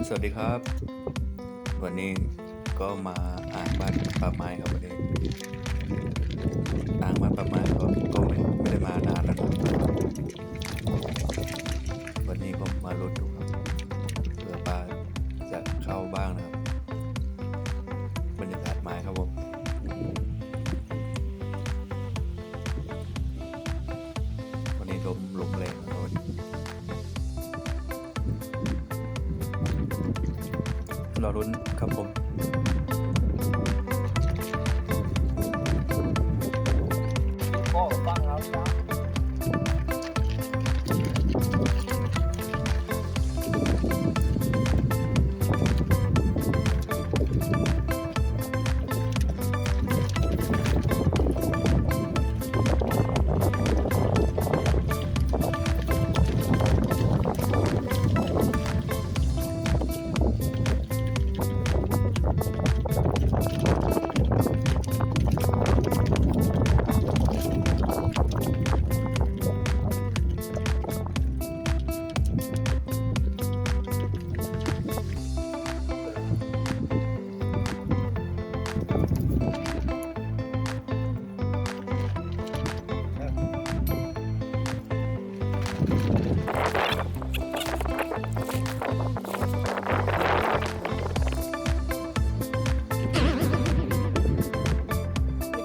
สวัสดีครับ วันนี้ก็มาอ่างบ้านป่าไม้ครับวันนี้อ่างบ้านป่าไม้ก็ไม่ได้มานานแล้วนะวันนี้ผมมาลุ้นดูครับเผื่อปลาจะเข้าบ้างนะครับบรรยากาศไม้ครับผมวันนี้ลมแรงนะครับวันนี้รอลุ้นครับผมก็ฟังแล้วจ้า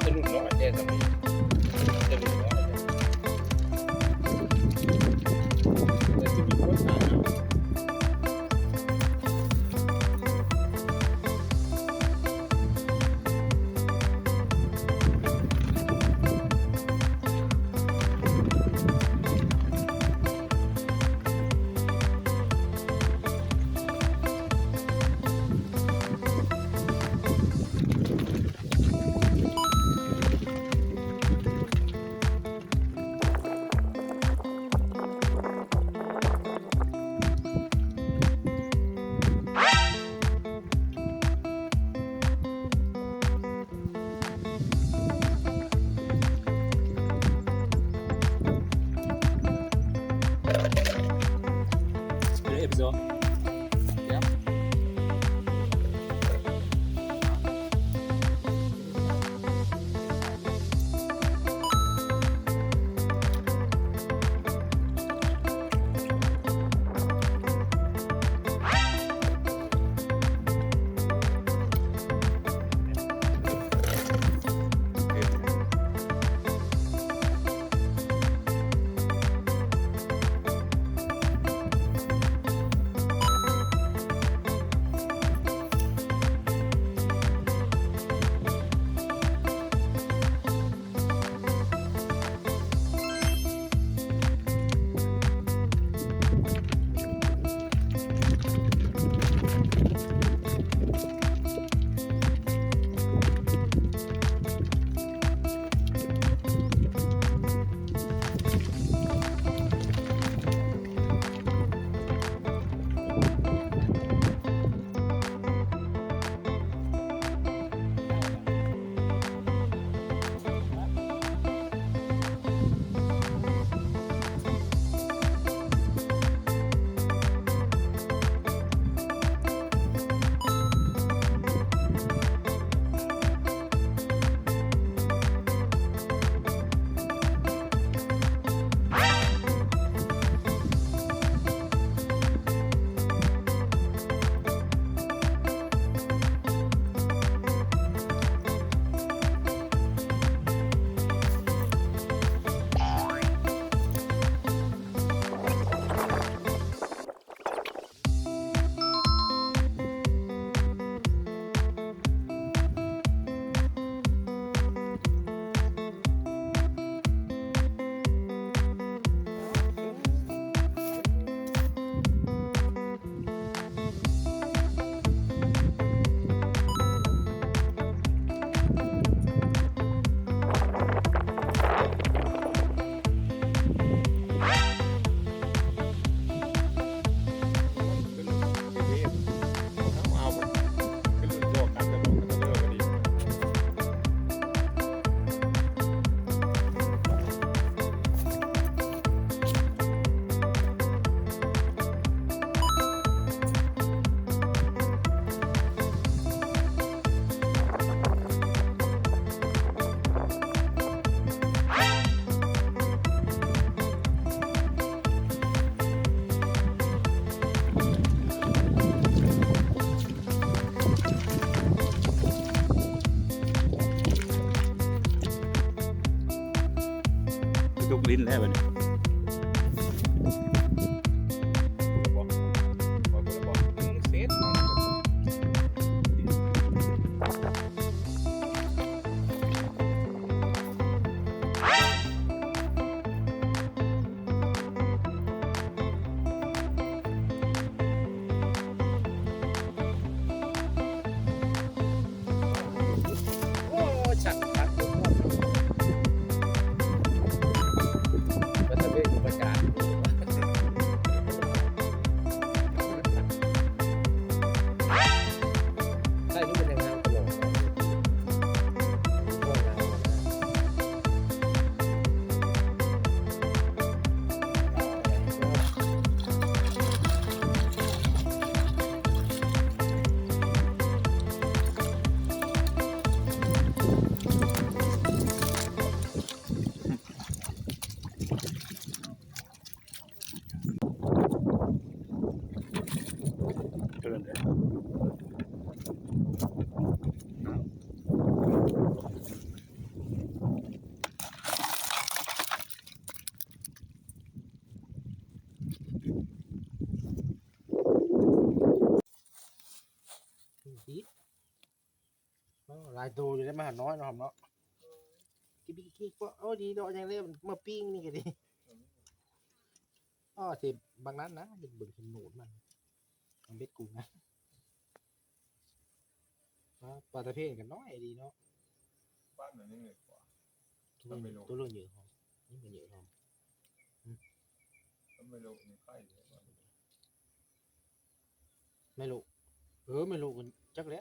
จะหลุดน้อยแค่ทำไมจะหลุดน้อยแต่ที่มีคนถ่าย ลิ้นแล้วบัดนี้ บอกเซต โอ้ชัดชัดทุกคนก็จะเป็นประกาศใช่นี่เป็นยังไงตลกพวกเราเกินเลย ลายตัวอยู่ได้มาหาน้อยเนาะเนาะกิ๊บกิ๊บก็โอ้ดีดอกยังเล่มมาปิ้งนี่ก็ดีอ๋อสิบางนั้นนะเป็นบึงเป็นหนูมันเบ็ดกุ้งนะปลาตะเพียนกันน้อยดีเนาะ บ้านมันยังเล็กกว่า ตัวรุ่นเยอะครับนี่มันเยอะครับ ก็ไม่รู้ในไข่เลย ไม่รู้ไม่รู้กันจักแล้ว